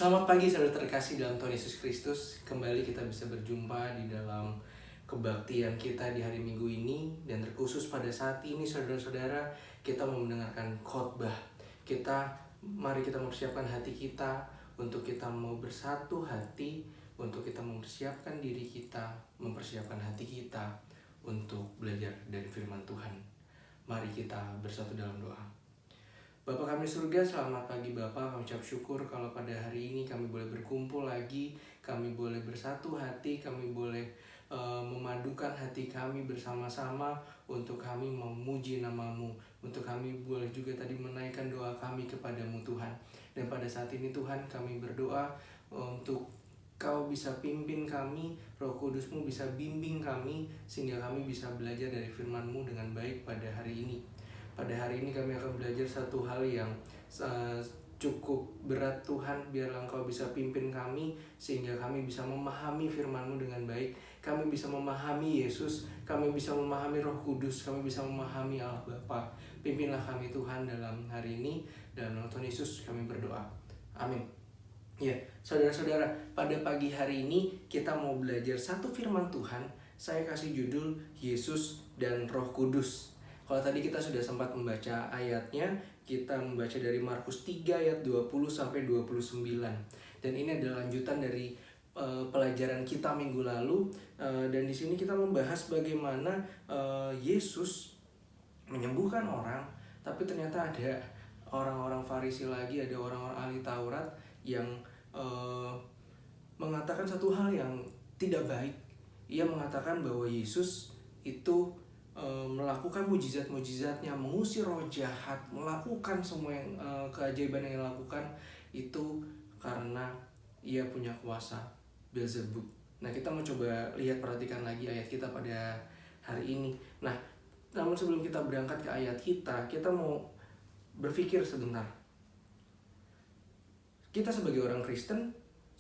Selamat pagi saudara terkasih dalam Tuhan Yesus Kristus. Kembali kita bisa berjumpa di dalam kebaktian kita di hari Minggu ini. Dan terkhusus pada saat ini saudara-saudara, kita mau mendengarkan khotbah. Mari kita mempersiapkan hati kita untuk kita mau bersatu hati, untuk kita mempersiapkan diri kita, mempersiapkan hati kita untuk belajar dari firman Tuhan. Mari kita bersatu dalam doa. Bapa kami di surga, selamat pagi Bapa. Kami ucap syukur kalau pada hari ini kami boleh berkumpul lagi, kami boleh bersatu hati, kami boleh memadukan hati kami bersama-sama untuk kami memuji nama-Mu, untuk kami boleh juga tadi menaikkan doa kami kepadamu Tuhan. Dan pada saat ini Tuhan kami berdoa untuk Kau bisa pimpin kami, Roh Kudus-Mu bisa bimbing kami, sehingga kami bisa belajar dari firman-Mu dengan baik pada hari ini. Pada hari ini kami akan belajar satu hal yang cukup berat Tuhan. Biarlah Engkau bisa pimpin kami sehingga kami bisa memahami firman-Mu dengan baik. Kami bisa memahami Yesus, kami bisa memahami Roh Kudus, kami bisa memahami Allah Bapa. Pimpinlah kami Tuhan dalam hari ini. Dalam nama Tuhan Yesus kami berdoa. Amin. Ya, saudara-saudara, pada pagi hari ini kita mau belajar satu firman Tuhan. Saya kasih judul Yesus dan Roh Kudus. Kalau tadi kita sudah sempat membaca ayatnya, kita membaca dari Markus 3 ayat 20 sampai 29. Dan ini adalah lanjutan dari pelajaran kita minggu lalu, dan di sini kita membahas bagaimana Yesus menyembuhkan orang, tapi ternyata ada orang-orang Farisi lagi, ada orang-orang ahli Taurat yang mengatakan satu hal yang tidak baik. Ia mengatakan bahwa Yesus itu melakukan mujizat-mujizatnya, mengusir roh jahat, melakukan semua yang keajaiban yang dilakukan itu karena ia punya kuasa Beelzebub. Nah, kita mau coba perhatikan lagi ayat kita pada hari ini. Nah, namun sebelum kita berangkat ke ayat kita mau berpikir sebentar. Kita sebagai orang Kristen,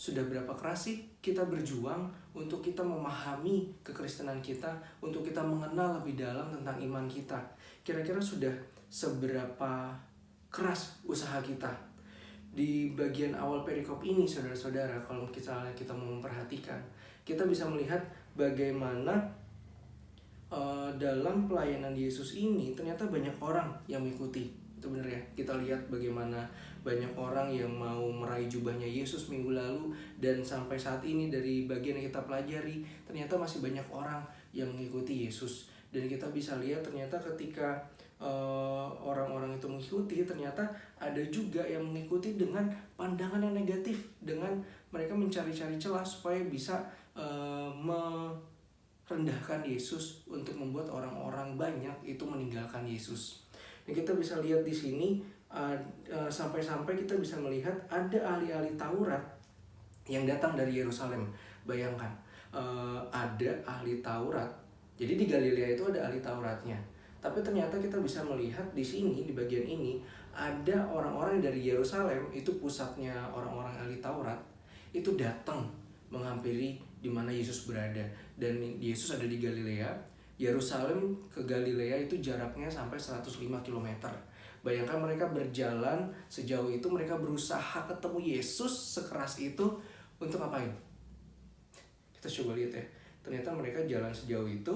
sudah berapa keras sih kita berjuang untuk kita memahami kekristenan kita, untuk kita mengenal lebih dalam tentang iman kita. Kira-kira sudah seberapa keras usaha kita? Di bagian awal perikop ini, saudara-saudara, kalau kita mau memperhatikan, kita bisa melihat bagaimana dalam pelayanan Yesus ini ternyata banyak orang yang mengikuti. Itu benar ya, kita lihat bagaimana banyak orang yang mau meraih jubahnya Yesus minggu lalu, dan sampai saat ini dari bagian yang kita pelajari ternyata masih banyak orang yang mengikuti Yesus. Dan kita bisa lihat ternyata ketika orang-orang itu mengikuti, ternyata ada juga yang mengikuti dengan pandangan yang negatif, dengan mereka mencari-cari celah supaya bisa merendahkan Yesus, untuk membuat orang-orang banyak itu meninggalkan Yesus. Dan kita bisa lihat di sini sampai-sampai kita bisa melihat ada ahli-ahli Taurat yang datang dari Yerusalem. Bayangkan, ada ahli Taurat. Jadi di Galilea itu ada ahli Tauratnya. Tapi ternyata kita bisa melihat di sini, di bagian ini, ada orang-orang dari Yerusalem, itu pusatnya orang-orang ahli Taurat, itu datang menghampiri di mana Yesus berada. Dan Yesus ada di Galilea. Yerusalem ke Galilea itu jaraknya sampai 105 km. Bayangkan mereka berjalan sejauh itu, mereka berusaha ketemu Yesus sekeras itu untuk ngapain? Kita coba lihat ya. Ternyata mereka jalan sejauh itu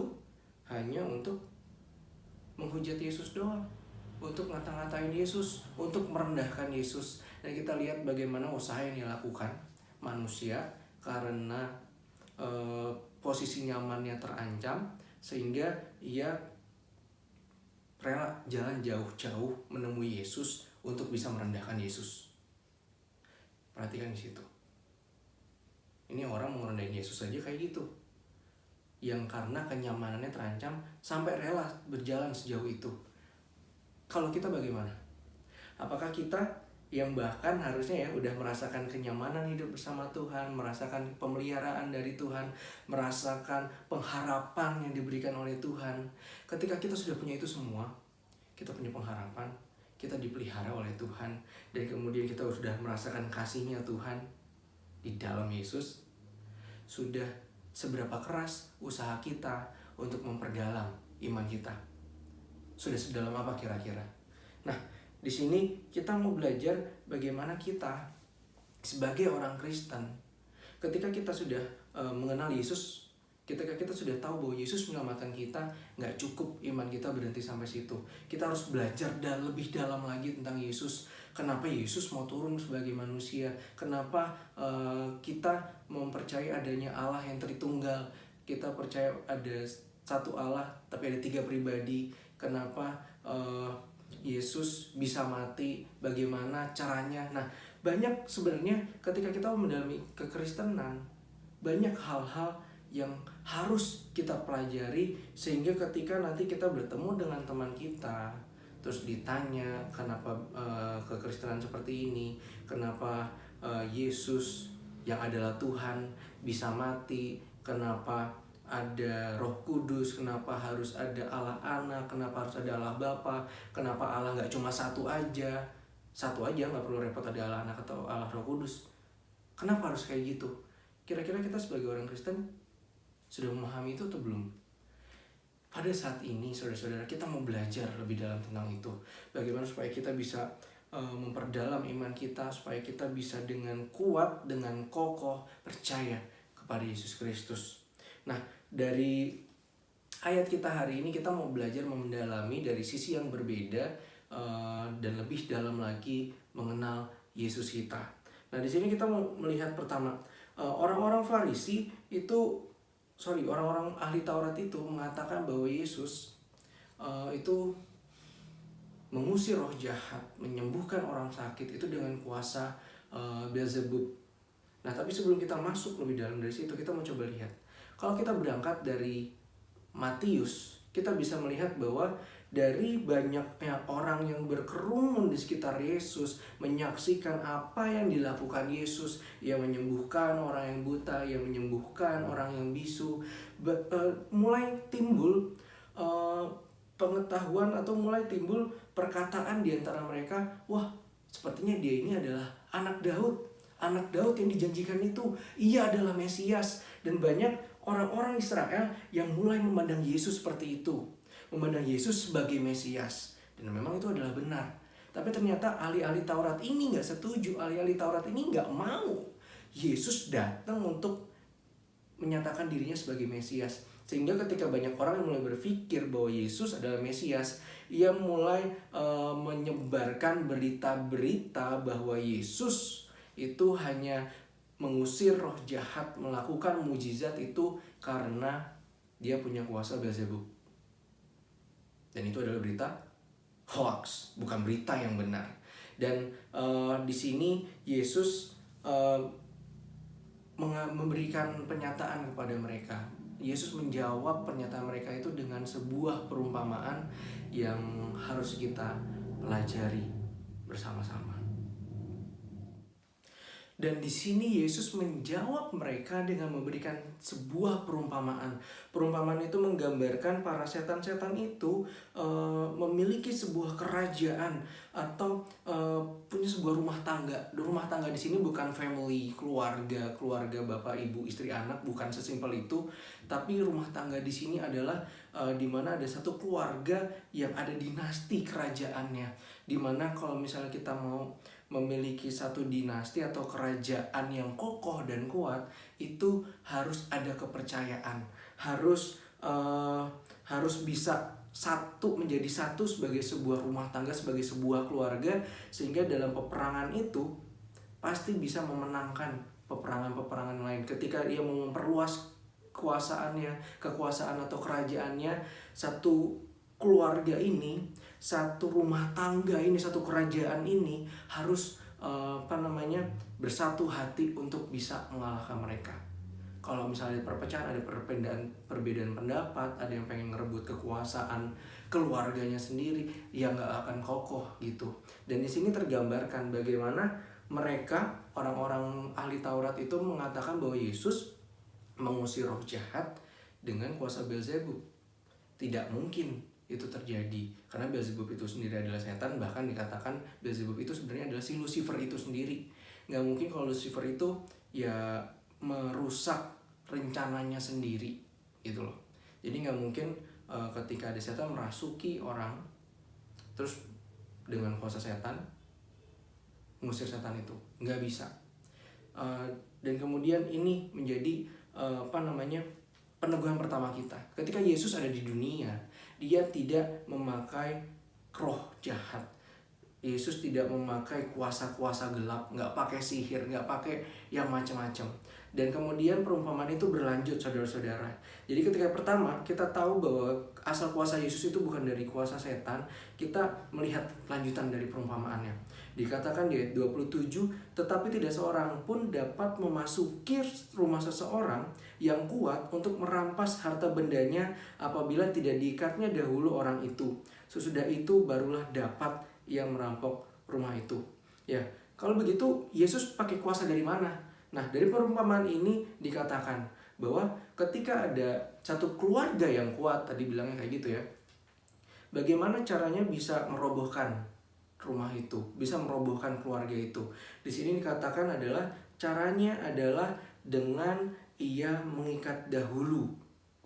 hanya untuk menghujat Yesus doang, untuk ngata-ngatain Yesus, untuk merendahkan Yesus. Dan kita lihat bagaimana usaha yang dilakukan manusia karena posisi nyamannya terancam, sehingga ia rela jalan jauh-jauh menemui Yesus untuk bisa merendahkan Yesus. Perhatikan di situ. Ini orang mau merendahin Yesus aja kayak gitu, yang karena kenyamanannya terancam sampai rela berjalan sejauh itu. Kalau kita bagaimana? Apakah kita yang bahkan harusnya udah merasakan kenyamanan hidup bersama Tuhan, merasakan pemeliharaan dari Tuhan, merasakan pengharapan yang diberikan oleh Tuhan. Ketika kita sudah punya itu semua, kita punya pengharapan, kita dipelihara oleh Tuhan, dan kemudian kita sudah merasakan kasihnya Tuhan di dalam Yesus, sudah seberapa keras usaha kita untuk memperdalam iman kita? Sudah sedalam apa kira-kira? Nah, di sini kita mau belajar bagaimana kita sebagai orang Kristen, ketika kita sudah mengenal Yesus, ketika kita sudah tahu bahwa Yesus menyelamatkan kita, nggak cukup iman kita berhenti sampai situ. Kita harus belajar dan lebih dalam lagi tentang Yesus. Kenapa Yesus mau turun sebagai manusia? Kenapa kita mempercayai adanya Allah yang Tritunggal? Kita percaya ada satu Allah tapi ada 3 pribadi. Kenapa Yesus bisa mati? Bagaimana caranya? Nah, banyak sebenarnya ketika kita mendalami kekristenan, banyak hal-hal yang harus kita pelajari, sehingga ketika nanti kita bertemu dengan teman kita, terus ditanya kenapa kekristenan seperti ini, kenapa Yesus yang adalah Tuhan bisa mati, kenapa ada Roh Kudus, kenapa harus ada Allah Anak, kenapa harus ada Allah Bapa, kenapa Allah nggak cuma satu aja nggak perlu repot ada Allah Anak atau Allah Roh Kudus. Kenapa harus kayak gitu? Kira-kira kita sebagai orang Kristen sudah memahami itu atau belum? Pada saat ini saudara-saudara, kita mau belajar lebih dalam tentang itu. Bagaimana supaya kita bisa memperdalam iman kita, supaya kita bisa dengan kuat, dengan kokoh percaya kepada Yesus Kristus. Nah, dari ayat kita hari ini kita mau belajar mendalami dari sisi yang berbeda dan lebih dalam lagi mengenal Yesus kita. Nah, di sini kita mau melihat pertama, orang-orang ahli Taurat itu mengatakan bahwa Yesus itu mengusir roh jahat, menyembuhkan orang sakit itu dengan kuasa Beelzebub. Nah, tapi sebelum kita masuk lebih dalam dari situ, kita mau coba lihat. Kalau kita berangkat dari Matius, kita bisa melihat bahwa dari banyaknya orang yang berkerumun di sekitar Yesus, menyaksikan apa yang dilakukan Yesus, yang menyembuhkan orang yang buta, yang menyembuhkan orang yang bisu, mulai timbul pengetahuan atau mulai timbul perkataan di antara mereka, wah, sepertinya dia ini adalah anak Daud yang dijanjikan itu, ia adalah Mesias. Dan banyak orang-orang Israel yang mulai memandang Yesus seperti itu, memandang Yesus sebagai Mesias. Dan memang itu adalah benar. Tapi ternyata ahli-ahli Taurat ini gak setuju. Ahli-ahli Taurat ini gak mau Yesus datang untuk menyatakan dirinya sebagai Mesias. Sehingga ketika banyak orang yang mulai berpikir bahwa Yesus adalah Mesias, ia mulai menyebarkan berita-berita bahwa Yesus itu hanya mengusir roh jahat, melakukan mujizat itu karena dia punya kuasa Beelzebub. Dan itu adalah berita hoax, bukan berita yang benar. Dan di sini Yesus memberikan pernyataan kepada mereka. Yesus menjawab pernyataan mereka itu dengan sebuah perumpamaan yang harus kita pelajari bersama-sama. Dan di sini Yesus menjawab mereka dengan memberikan sebuah perumpamaan. Perumpamaan itu menggambarkan para setan-setan itu memiliki sebuah kerajaan atau punya sebuah rumah tangga. Rumah tangga di sini bukan family, keluarga bapak, ibu, istri, anak, bukan sesimpel itu. Tapi rumah tangga di sini adalah di mana ada satu keluarga yang ada dinasti kerajaannya. Di mana kalau misalnya kita mau memiliki satu dinasti atau kerajaan yang kokoh dan kuat, itu harus ada kepercayaan, harus bisa menjadi satu sebagai sebuah rumah tangga, sebagai sebuah keluarga, sehingga dalam peperangan itu pasti bisa memenangkan peperangan lain. Ketika ia mau memperluas kekuasaan atau kerajaannya, satu keluarga ini, satu rumah tangga ini, satu kerajaan ini harus bersatu hati untuk bisa mengalahkan mereka. Kalau misalnya perpecahan, ada perbedaan pendapat, ada yang pengen ngerebut kekuasaan keluarganya sendiri, ya nggak akan kokoh gitu. Dan di sini tergambarkan bagaimana mereka, orang-orang ahli Taurat itu mengatakan bahwa Yesus mengusir roh jahat dengan kuasa Beelzebub. Tidak mungkin itu terjadi, karena Beelzebub itu sendiri adalah setan. Bahkan dikatakan Beelzebub itu sebenarnya adalah si Lucifer itu sendiri. Nggak mungkin kalau Lucifer itu ya merusak rencananya sendiri gitu loh. Jadi nggak mungkin ketika ada setan merasuki orang, terus dengan kuasa setan mengusir setan itu, nggak bisa. Dan kemudian ini menjadi peneguhan pertama kita. Ketika Yesus ada di dunia, dia tidak memakai roh jahat. Yesus tidak memakai kuasa-kuasa gelap, nggak pakai sihir, nggak pakai yang macam-macam. Dan kemudian perumpamaan itu berlanjut, saudara-saudara. Jadi ketika pertama kita tahu bahwa asal kuasa Yesus itu bukan dari kuasa setan, kita melihat lanjutan dari perumpamaannya. Dikatakan di ayat 27, tetapi tidak seorang pun dapat memasuki rumah seseorang yang kuat untuk merampas harta bendanya apabila tidak diikatnya dahulu orang itu. Sesudah itu barulah dapat ia merampok rumah itu. Ya, kalau begitu Yesus pakai kuasa dari mana? Nah, dari perumpamaan ini dikatakan bahwa ketika ada satu keluarga yang kuat, tadi bilangnya kayak gitu ya, bagaimana caranya bisa merobohkan rumah itu, bisa merobohkan keluarga itu. Di sini dikatakan adalah caranya adalah dengan ia mengikat dahulu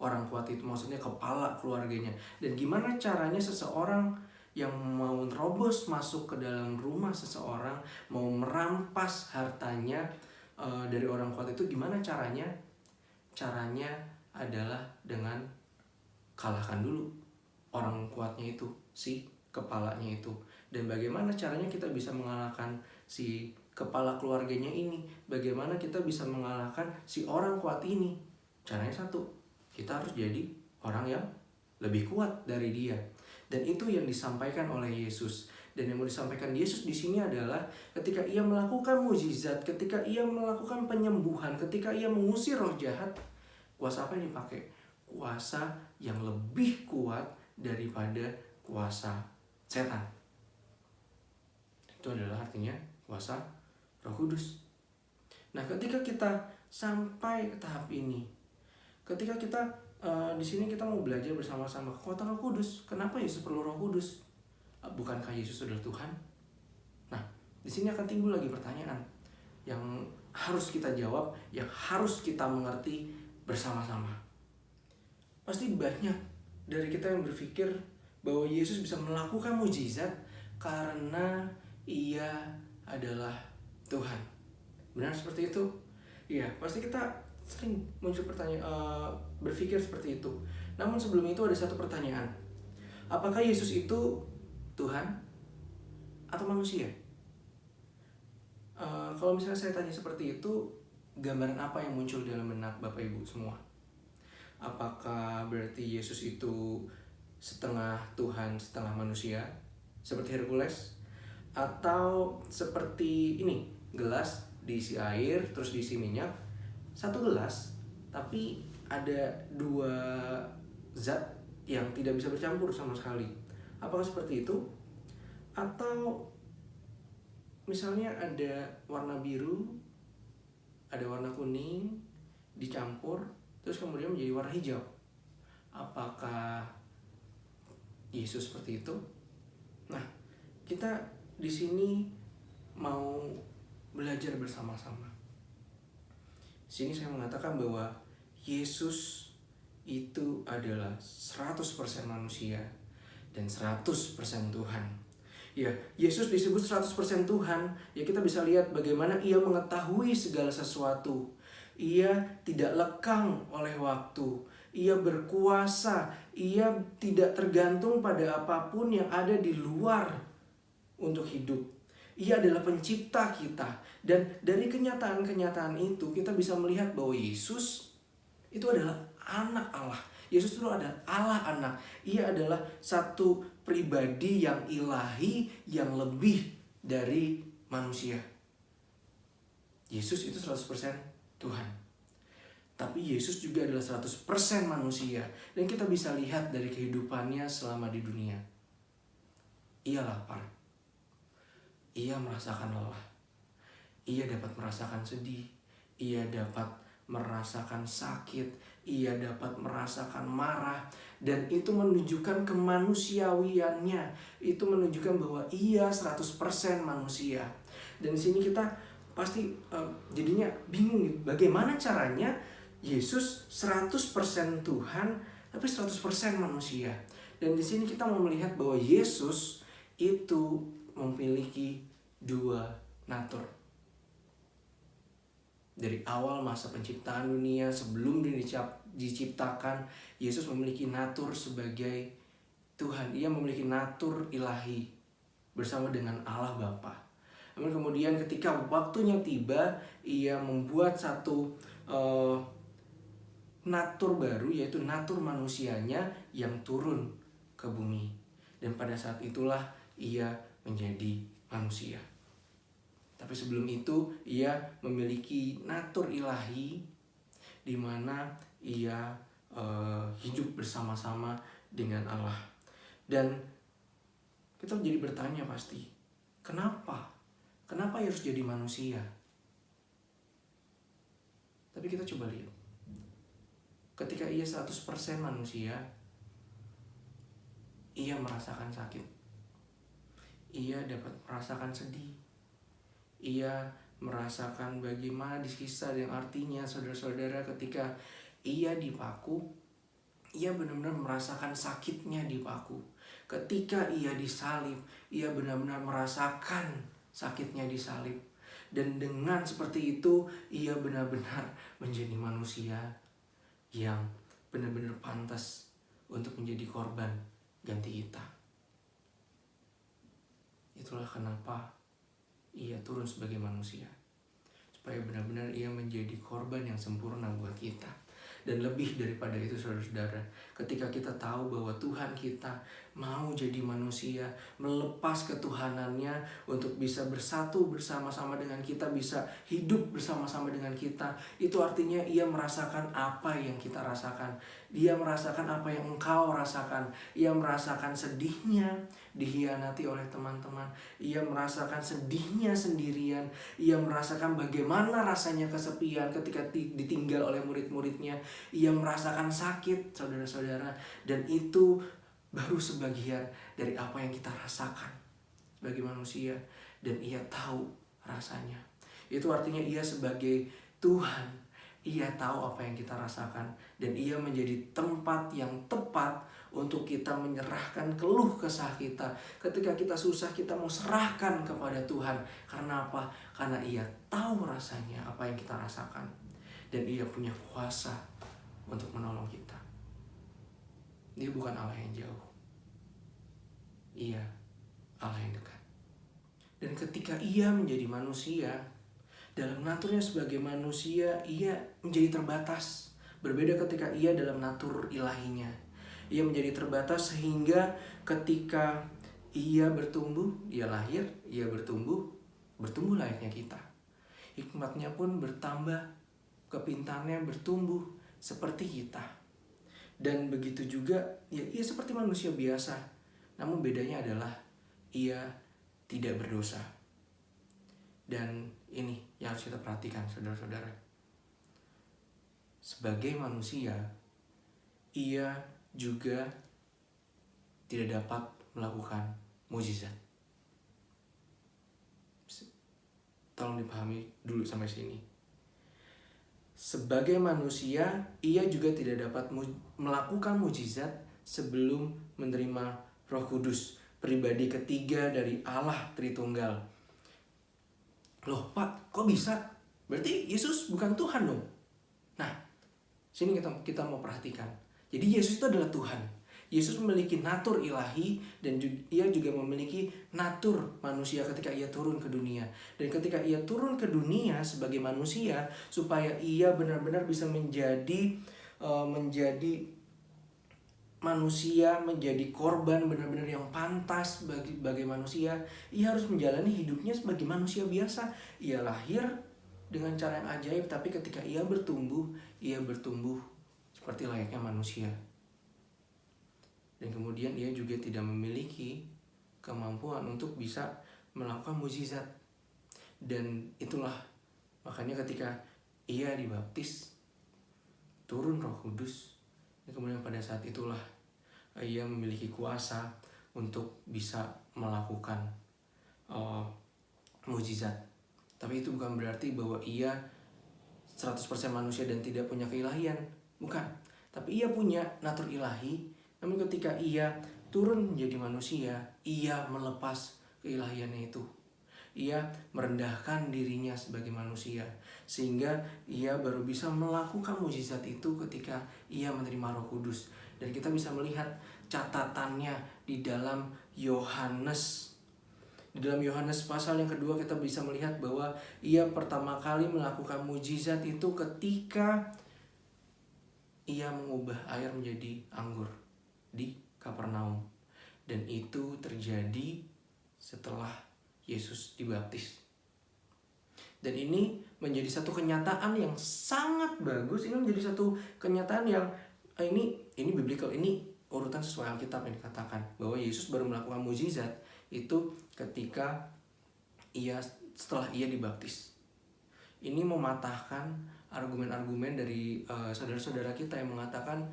orang kuat itu, maksudnya kepala keluarganya. Dan gimana caranya seseorang yang mau terobos masuk ke dalam rumah seseorang, mau merampas hartanya dari orang kuat itu, gimana caranya? Caranya adalah dengan kalahkan dulu orang kuatnya itu, si kepalanya itu. Dan bagaimana caranya kita bisa mengalahkan si kepala keluarganya ini? Bagaimana kita bisa mengalahkan si orang kuat ini? Caranya satu, kita harus jadi orang yang lebih kuat dari dia. Dan itu yang disampaikan oleh Yesus. Dan yang mau disampaikan Yesus di sini adalah ketika ia melakukan mukjizat, ketika ia melakukan penyembuhan, ketika ia mengusir roh jahat, kuasa apa yang dipakai? Kuasa yang lebih kuat daripada kuasa setan. Itu adalah artinya kuasa Roh Kudus. Nah, ketika kita sampai ke tahap ini, ketika kita di sini kita mau belajar bersama-sama kekuatan Roh Kudus. Kenapa Yesus perlu Roh Kudus? Bukankah Yesus adalah Tuhan? Nah, di sini akan timbul lagi pertanyaan yang harus kita jawab, yang harus kita mengerti bersama-sama. Pasti banyak dari kita yang berpikir bahwa Yesus bisa melakukan mukjizat karena ia adalah Tuhan. Benar seperti itu? Iya, pasti kita sering muncul pertanyaan, berpikir seperti itu. Namun sebelum itu ada satu pertanyaan. Apakah Yesus itu Tuhan atau manusia? Kalau misalnya saya tanya seperti itu, gambaran apa yang muncul dalam benak Bapak Ibu semua? Apakah berarti Yesus itu setengah Tuhan, setengah manusia, seperti Hercules? Atau seperti ini, gelas diisi air, terus diisi minyak, satu gelas, tapi ada dua zat yang tidak bisa bercampur sama sekali. Apakah seperti itu? Atau misalnya ada warna biru, ada warna kuning, dicampur, terus kemudian menjadi warna hijau. Apakah Yesus seperti itu? Nah, kita di sini mau belajar bersama-sama. Di sini saya mengatakan bahwa Yesus itu adalah 100% manusia dan 100% Tuhan. Ya, Yesus disebut 100% Tuhan, ya kita bisa lihat bagaimana ia mengetahui segala sesuatu. Ia tidak lekang oleh waktu. Ia berkuasa, ia tidak tergantung pada apapun yang ada di luar untuk hidup. Ia adalah pencipta kita. Dan dari kenyataan-kenyataan itu kita bisa melihat bahwa Yesus itu adalah anak Allah. Yesus itu adalah Allah anak. Ia adalah satu pribadi yang ilahi, yang lebih dari manusia. Yesus itu 100% Tuhan. Tapi Yesus juga adalah 100% manusia. Dan kita bisa lihat dari kehidupannya selama di dunia. Ia lapar. Ia merasakan lelah. Ia dapat merasakan sedih. Ia dapat merasakan sakit. Ia dapat merasakan marah. Dan itu menunjukkan kemanusiawiannya. Itu menunjukkan bahwa ia 100% manusia. Dan di sini kita pasti jadinya bingung nih. Bagaimana caranya Yesus 100% Tuhan tapi 100% manusia. Dan di sini kita mau melihat bahwa Yesus itu memiliki dua natur. Dari awal masa penciptaan dunia, sebelum dunia diciptakan, Yesus memiliki natur sebagai Tuhan. Ia memiliki natur ilahi bersama dengan Allah Bapa. Namun kemudian ketika waktunya tiba, ia membuat satu natur baru, yaitu natur manusianya yang turun ke bumi. Dan pada saat itulah ia menjadi manusia. Tapi sebelum itu ia memiliki natur ilahi di mana ia hidup bersama-sama dengan Allah. Dan kita jadi bertanya pasti, kenapa? Kenapa ia harus jadi manusia? Tapi kita coba lihat. Ketika ia 100% manusia, ia merasakan sakit. Ia dapat merasakan sedih. Ia merasakan bagaimana disiksa, yang artinya saudara-saudara ketika ia dipaku, ia benar-benar merasakan sakitnya dipaku. Ketika ia disalib, ia benar-benar merasakan sakitnya disalib. Dan dengan seperti itu, ia benar-benar menjadi manusia yang benar-benar pantas untuk menjadi korban ganti kita. Itulah kenapa ia turun sebagai manusia, supaya benar-benar ia menjadi korban yang sempurna buat kita. Dan lebih daripada itu saudara-saudara, ketika kita tahu bahwa Tuhan kita mau jadi manusia, melepas ketuhanannya untuk bisa bersatu bersama-sama dengan kita, bisa hidup bersama-sama dengan kita, itu artinya ia merasakan apa yang kita rasakan. Dia merasakan apa yang engkau rasakan. Ia merasakan sedihnya dihianati oleh teman-teman. Ia merasakan sedihnya sendirian. Ia merasakan bagaimana rasanya kesepian ketika ditinggal oleh murid-muridnya. Ia merasakan sakit, saudara-saudara. Dan itu baru sebagian dari apa yang kita rasakan sebagai manusia. Dan ia tahu rasanya. Itu artinya ia sebagai Tuhan, ia tahu apa yang kita rasakan. Dan ia menjadi tempat yang tepat untuk kita menyerahkan keluh kesah kita. Ketika kita susah, kita mau serahkan kepada Tuhan. Karena apa? Karena ia tahu rasanya apa yang kita rasakan. Dan ia punya kuasa untuk menolong kita. Dia bukan Allah yang jauh. Ia Allah yang dekat. Dan ketika ia menjadi manusia, dalam naturnya sebagai manusia, ia menjadi terbatas. Berbeda ketika ia dalam natur ilahinya. Ia menjadi terbatas sehingga ketika ia bertumbuh, ia lahir, ia bertumbuh layaknya kita. Hikmatnya pun bertambah, kepintarannya bertumbuh seperti kita. Dan begitu juga, ya, ia seperti manusia biasa. Namun bedanya adalah ia tidak berdosa. Dan ini yang harus kita perhatikan, saudara-saudara. Sebagai manusia, ia juga tidak dapat melakukan mukjizat. Tolong dipahami dulu sampai sini. Sebagai manusia, ia juga tidak dapat melakukan mukjizat sebelum menerima Roh Kudus, pribadi ketiga dari Allah Tritunggal. Loh Pak, kok bisa? Berarti Yesus bukan Tuhan dong? Nah, sini kita mau perhatikan. Jadi Yesus itu adalah Tuhan. Yesus memiliki natur ilahi dan ia juga memiliki natur manusia ketika ia turun ke dunia. Dan ketika ia turun ke dunia sebagai manusia, supaya ia benar-benar bisa menjadi manusia, menjadi korban benar-benar yang pantas bagi manusia, ia harus menjalani hidupnya sebagai manusia biasa. Ia lahir dengan cara yang ajaib, tapi ketika ia bertumbuh seperti layaknya manusia. Dan kemudian ia juga tidak memiliki kemampuan untuk bisa melakukan mukjizat. Dan itulah makanya ketika ia dibaptis, turun Roh Kudus, dan kemudian pada saat itulah ia memiliki kuasa untuk bisa melakukan mukjizat. Tapi itu bukan berarti bahwa ia 100% manusia dan tidak punya keilahian. Bukan. Tapi ia punya natur ilahi. Namun ketika ia turun menjadi manusia, ia melepas keilahiannya itu. ia merendahkan dirinya sebagai manusia, sehingga ia baru bisa melakukan mukjizat itu ketika ia menerima Roh Kudus. Dan kita bisa melihat catatannya di dalam Yohanes. Di dalam Yohanes pasal yang kedua kita bisa melihat bahwa ia pertama kali melakukan mukjizat itu ketika ia mengubah air menjadi anggur di Kapernaum. Dan itu terjadi setelah Yesus dibaptis. Dan ini menjadi satu kenyataan yang sangat bagus. Ini menjadi satu kenyataan yang ini biblical, ini urutan sesuai Alkitab yang dikatakan bahwa Yesus baru melakukan mukjizat itu ketika setelah ia dibaptis. Ini mematahkan argumen-argumen dari saudara-saudara kita yang mengatakan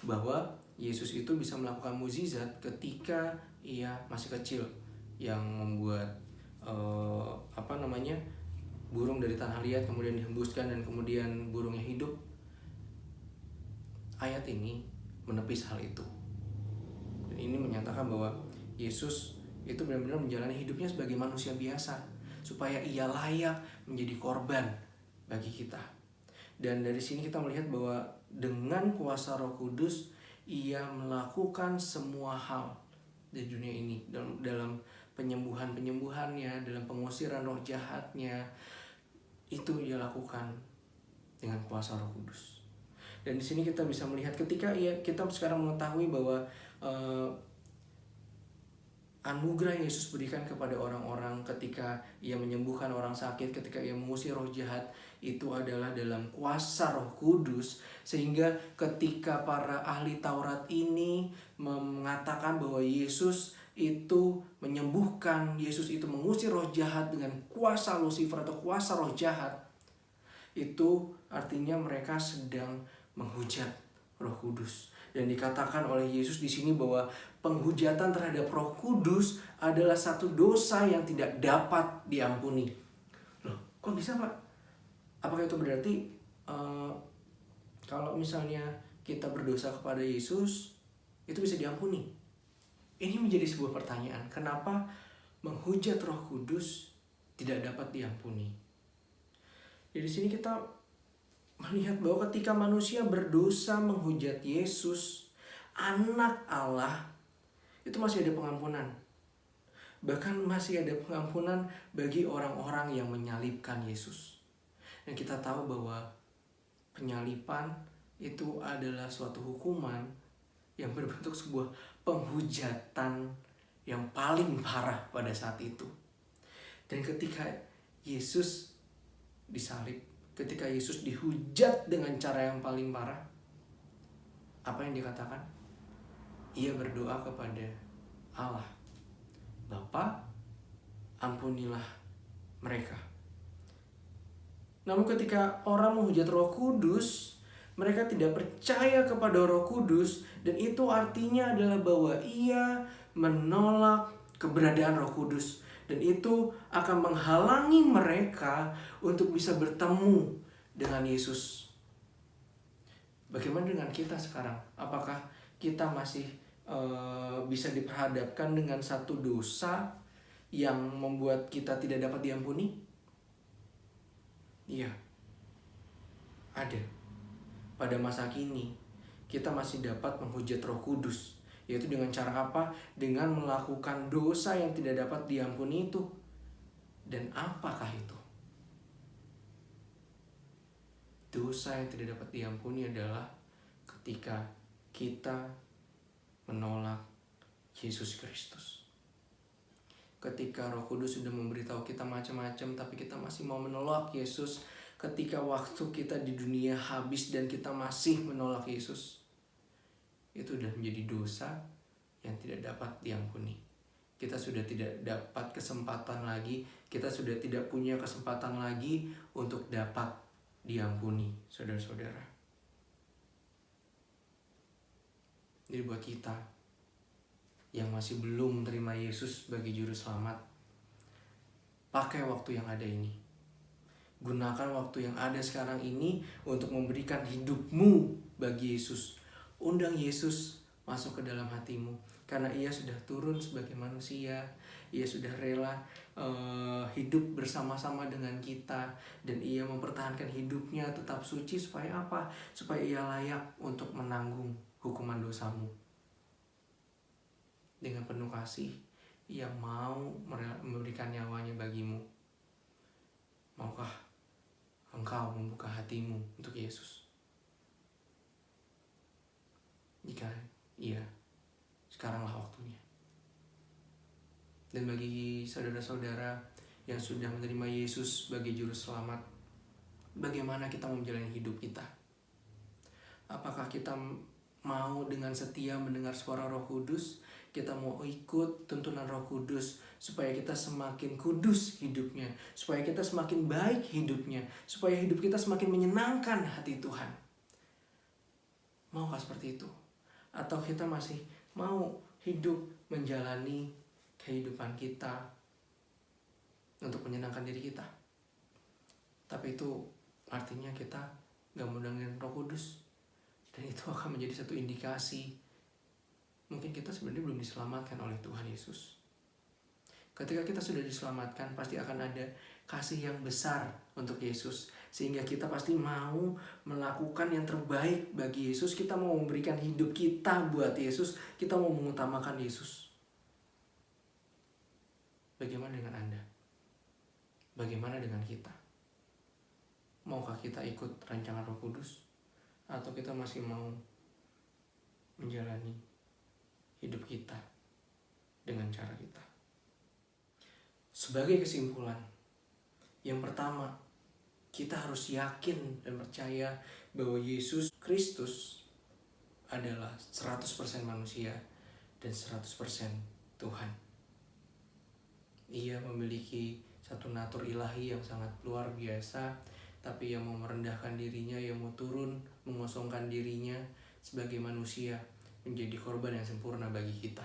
bahwa Yesus itu bisa melakukan mukjizat ketika ia masih kecil, yang membuat burung dari tanah liat kemudian dihembuskan dan kemudian burungnya hidup. Ayat ini menepis hal itu. Dan ini menyatakan bahwa Yesus itu benar-benar menjalani hidupnya sebagai manusia biasa supaya ia layak menjadi korban bagi kita. Dan dari sini kita melihat bahwa dengan kuasa Roh Kudus ia melakukan semua hal di dunia ini, dalam penyembuhannya, dalam pengusiran roh jahatnya, itu ia lakukan dengan kuasa Roh Kudus. Dan di sini kita bisa melihat ketika kita sekarang mengetahui bahwa anugerah yang Yesus berikan kepada orang-orang ketika ia menyembuhkan orang sakit, ketika ia mengusir roh jahat, itu adalah dalam kuasa Roh Kudus. Sehingga ketika para ahli Taurat ini mengatakan bahwa Yesus itu menyembuhkan, Yesus itu mengusir roh jahat dengan kuasa Lucifer atau kuasa roh jahat, itu artinya mereka sedang menghujat Roh Kudus. Dan dikatakan oleh Yesus di sini bahwa penghujatan terhadap Roh Kudus adalah satu dosa yang tidak dapat diampuni. Loh, kok bisa, Pak? Apakah itu berarti kalau misalnya kita berdosa kepada Yesus itu bisa diampuni? Ini menjadi sebuah pertanyaan. Kenapa menghujat Roh Kudus tidak dapat diampuni? Jadi di sini kita melihat bahwa ketika manusia berdosa menghujat Yesus, Anak Allah, itu masih ada pengampunan. Bahkan masih ada pengampunan bagi orang-orang yang menyalibkan Yesus. Dan kita tahu bahwa penyalipan itu adalah suatu hukuman yang berbentuk sebuah penghujatan yang paling parah pada saat itu. Dan ketika Yesus disalib, ketika Yesus dihujat dengan cara yang paling parah, apa yang dikatakan? Ia berdoa kepada Allah, Bapa, ampunilah mereka. Namun ketika orang menghujat Roh Kudus, mereka tidak percaya kepada Roh Kudus, dan itu artinya adalah bahwa ia menolak keberadaan Roh Kudus. Dan itu akan menghalangi mereka untuk bisa bertemu dengan Yesus. Bagaimana dengan kita sekarang? Apakah kita masih bisa diperhadapkan dengan satu dosa yang membuat kita tidak dapat diampuni? Iya, ada. Pada masa kini, kita masih dapat menghujat Roh Kudus. Yaitu dengan cara apa? Dengan melakukan dosa yang tidak dapat diampuni itu. Dan apakah itu? Dosa yang tidak dapat diampuni adalah ketika kita menolak Yesus Kristus. Ketika Roh Kudus sudah memberitahu kita macam-macam, tapi kita masih mau menolak Yesus. Ketika waktu kita di dunia habis dan kita masih menolak Yesus, itu sudah menjadi dosa yang tidak dapat diampuni. Kita sudah tidak dapat kesempatan lagi, kita sudah tidak punya kesempatan lagi untuk dapat diampuni, saudara-saudara. Jadi buat kita yang masih belum menerima Yesus sebagai juru selamat, pakai waktu yang ada ini. Gunakan waktu yang ada sekarang ini untuk memberikan hidupmu bagi Yesus. Undang Yesus masuk ke dalam hatimu. Karena ia sudah turun sebagai manusia, ia sudah rela hidup bersama-sama dengan kita, dan ia mempertahankan hidupnya tetap suci supaya apa? Supaya ia layak untuk menanggung hukuman dosamu. Dengan penuh kasih, ia mau memberikan nyawanya bagimu. Maukah engkau membuka hatimu untuk Yesus? Jika iya, sekaranglah waktunya. Dan bagi saudara-saudara yang sudah menerima Yesus sebagai juru selamat, bagaimana kita mau menjalani hidup kita? Apakah kita mau dengan setia mendengar suara Roh Kudus? Kita mau ikut tuntunan Roh Kudus supaya kita semakin kudus hidupnya, supaya kita semakin baik hidupnya, supaya hidup kita semakin menyenangkan hati Tuhan. Maukah seperti itu? Atau kita masih mau hidup menjalani kehidupan kita untuk menyenangkan diri kita? Tapi itu artinya kita gak mau dengerin Roh Kudus. Dan itu akan menjadi satu indikasi mungkin kita sebenarnya belum diselamatkan oleh Tuhan Yesus. Ketika kita sudah diselamatkan, pasti akan ada kasih yang besar untuk Yesus, sehingga kita pasti mau melakukan yang terbaik bagi Yesus. Kita mau memberikan hidup kita buat Yesus. Kita mau mengutamakan Yesus. Bagaimana dengan Anda? Bagaimana dengan kita? Maukah kita ikut rancangan Roh Kudus? Atau kita masih mau menjalani hidup kita dengan cara kita? Sebagai kesimpulan, yang pertama, kita harus yakin dan percaya bahwa Yesus Kristus adalah 100% manusia dan 100% Tuhan. Ia memiliki satu natur ilahi yang sangat luar biasa, tapi ia mau merendahkan dirinya, ia mau turun, mengosongkan dirinya sebagai manusia, menjadi korban yang sempurna bagi kita.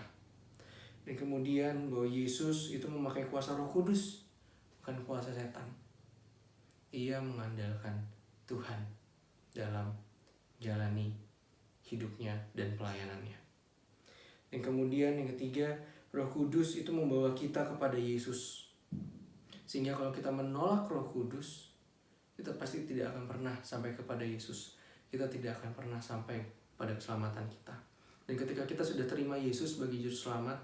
Dan kemudian bahwa Yesus itu memakai kuasa Roh Kudus, bukan kuasa setan. Ia mengandalkan Tuhan dalam jalani hidupnya dan pelayanannya. Dan kemudian yang ketiga, Roh Kudus itu membawa kita kepada Yesus. Sehingga kalau kita menolak Roh Kudus, kita pasti tidak akan pernah sampai kepada Yesus. Kita tidak akan pernah sampai pada keselamatan kita. Dan ketika kita sudah terima Yesus sebagai juru selamat,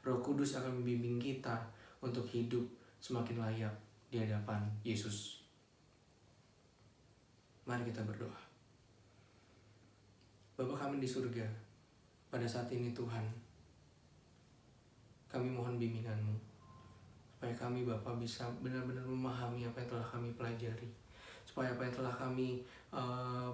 Roh Kudus akan membimbing kita untuk hidup semakin layak di hadapan Yesus. Mari kita berdoa. Bapa kami di surga, pada saat ini Tuhan, kami mohon bimbingan-Mu, supaya kami Bapa bisa benar-benar memahami apa yang telah kami pelajari. Supaya apa yang telah kami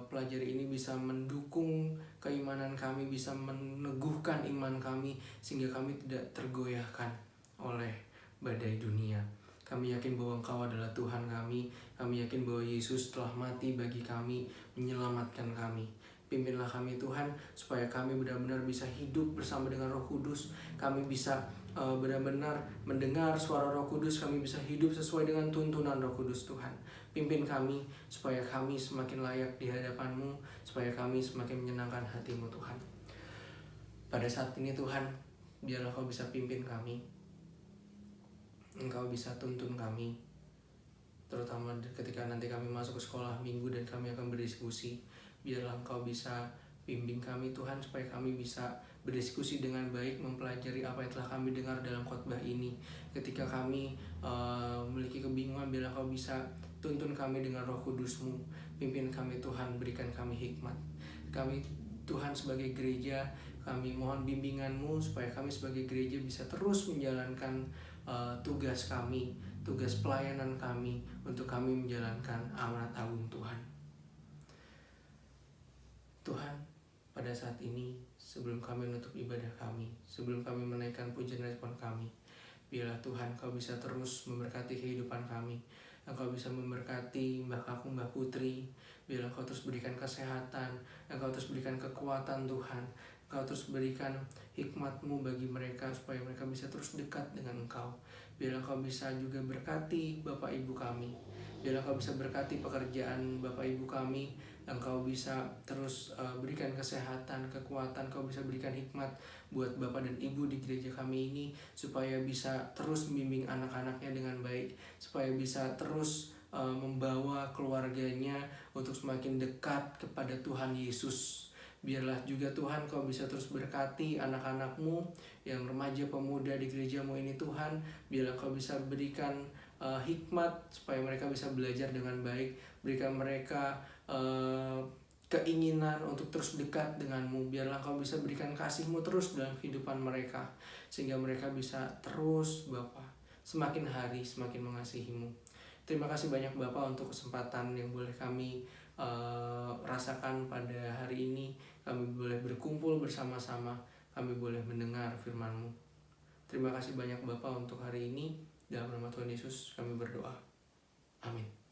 pelajari ini bisa mendukung keimanan kami, bisa meneguhkan iman kami, sehingga kami tidak tergoyahkan oleh badai dunia. Kami yakin bahwa Engkau adalah Tuhan kami. Kami yakin bahwa Yesus telah mati bagi kami, menyelamatkan kami. Pimpinlah kami Tuhan, supaya kami benar-benar bisa hidup bersama dengan Roh Kudus. Kami bisa benar-benar mendengar suara Roh Kudus. Kami bisa hidup sesuai dengan tuntunan Roh Kudus Tuhan. Pimpin kami, supaya kami semakin layak di hadapan-Mu, supaya kami semakin menyenangkan hati-Mu Tuhan. Pada saat ini Tuhan, biarlah Kau bisa pimpin kami. Engkau bisa tuntun kami, terutama ketika nanti kami masuk ke sekolah minggu dan kami akan berdiskusi. Biarlah Engkau bisa bimbing kami Tuhan, supaya kami bisa berdiskusi dengan baik, mempelajari apa yang telah kami dengar dalam khotbah ini. Ketika kami memiliki kebingungan, biarlah Engkau bisa tuntun kami dengan Roh Kudus-Mu. Pimpin kami Tuhan, berikan kami hikmat. Kami Tuhan sebagai gereja, kami mohon bimbingan-Mu, supaya kami sebagai gereja bisa terus menjalankan tugas kami, tugas pelayanan kami, untuk kami menjalankan amanat agung Tuhan. Tuhan, pada saat ini, sebelum kami menutup ibadah kami, sebelum kami menaikkan pujian respon kami, biarlah Tuhan Kau bisa terus memberkati kehidupan kami. Engkau bisa memberkati Mbak Kakung, Mbak Putri. Biarlah Kau terus berikan kesehatan, Engkau terus berikan kekuatan Tuhan. Engkau terus berikan hikmat-Mu bagi mereka, supaya mereka bisa terus dekat dengan Engkau. Biarlah Kau bisa juga berkati Bapak Ibu kami. Biarlah Engkau bisa berkati pekerjaan Bapak Ibu kami, Engkau bisa terus berikan kesehatan, kekuatan, Engkau bisa berikan hikmat buat Bapak dan Ibu di gereja kami ini, supaya bisa terus membimbing anak-anaknya dengan baik, supaya bisa terus membawa keluarganya untuk semakin dekat kepada Tuhan Yesus. Biarlah juga Tuhan Kau bisa terus berkati anak-anak-Mu yang remaja pemuda di gereja-Mu ini Tuhan. Biarlah Kau bisa berikan hikmat supaya mereka bisa belajar dengan baik. Berikan mereka keinginan untuk terus dekat denganmu. Biarlah Kau bisa berikan kasih-Mu terus dalam kehidupan mereka, sehingga mereka bisa terus Bapa semakin hari semakin mengasihi-Mu. Terima kasih banyak Bapak untuk kesempatan yang boleh kami rasakan pada hari ini. Kami boleh berkumpul bersama-sama, kami boleh mendengar firman-Mu. Terima kasih banyak Bapak untuk hari ini. Dalam nama Tuhan Yesus kami berdoa. Amin.